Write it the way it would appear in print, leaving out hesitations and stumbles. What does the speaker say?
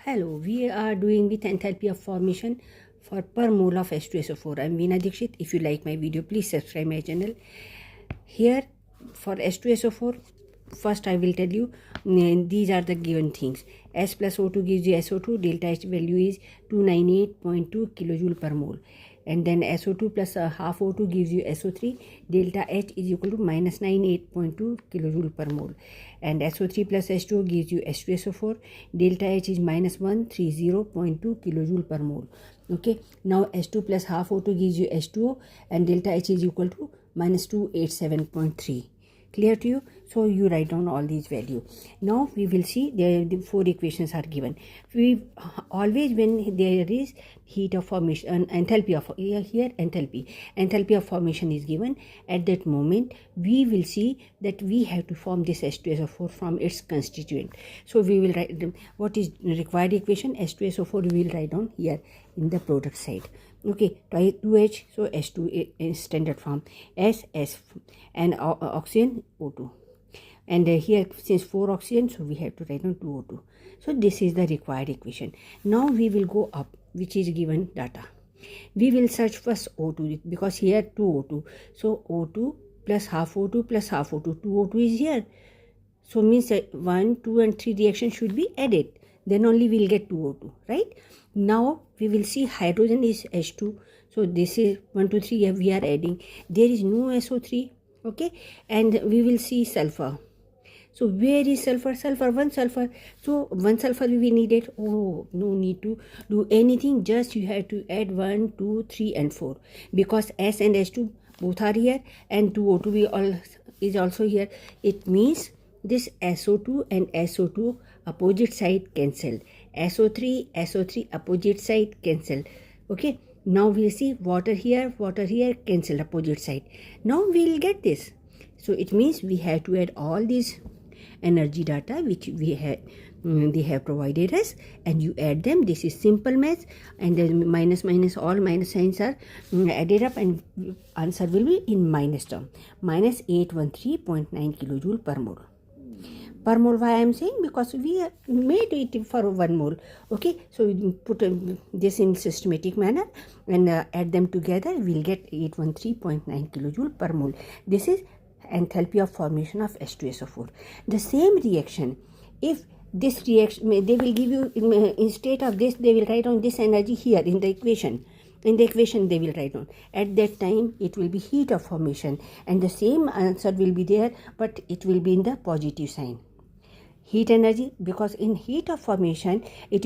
Hello, we are doing with enthalpy of formation for per mole of H2SO4. I am Veena Dikshit. If you like my video, please subscribe my channel. Here for H2SO4, first I will tell you these are the given things. S plus O2 gives you SO2, delta H value is 298.2 kilojoule per mole. And then SO2 plus half O2 gives you SO3, delta H is equal to minus 98.2 kilojoule per mole. And SO3 plus H2O gives you H2SO4, delta H is minus 130.2 kilojoule per mole. Okay, now H2 plus half O2 gives you H2O and delta H is equal to minus 287.3. Clear to you? So you write down all these values. Now we will see the four equations are given. We always, when there is heat of formation, enthalpy of here enthalpy of formation is given. At that moment we will see that we have to form this H2SO4 from its constituent. So we will write what is required equation. H2SO4 we will write down here in the product side. Okay, 2H, so H2 is standard form, S and oxygen O2. And here since 4 oxygen, so we have to write down 2O2. So this is the required equation. Now we will go up, which is given data. We will search first O2 because here 2O2. So O2 plus half O2 plus half O2. 2O2 is here. So means 1, 2 and 3 reaction should be added. Then only we will get 2O2, right? Now we will see hydrogen is H2. So this is 1, 2, 3 we are adding. There is no SO3, okay? And we will see sulfur. So where is sulfur? Sulfur, one sulfur. So one sulfur we needed. Oh, no need to do anything. Just you have to add 1, 2, 3 and 4. Because S and H2 both are here and 2O2 is also here. It means this SO2 and SO2 opposite side cancelled. SO3 opposite side cancelled. Okay, now we'll see water here cancelled opposite side. Now we'll get this. So it means we have to add all these energy data which we have they have provided us, and you add them. This is simple math, and then minus all minus signs are added up and answer will be in minus term. Minus 813.9 kilojoule per mole. Per mole, why I am saying? Because we made it for 1 mole. Okay, so we put this in systematic manner and add them together, we will get 813.9 kilojoule per mole. This is enthalpy of formation of H2SO4. The same reaction, if this reaction, they will give you instead of this, they will write down this energy here in the equation. In the equation they will write down. At that time it will be heat of formation, and the same answer will be there, but it will be in the positive sign. Heat energy, because in heat of formation it is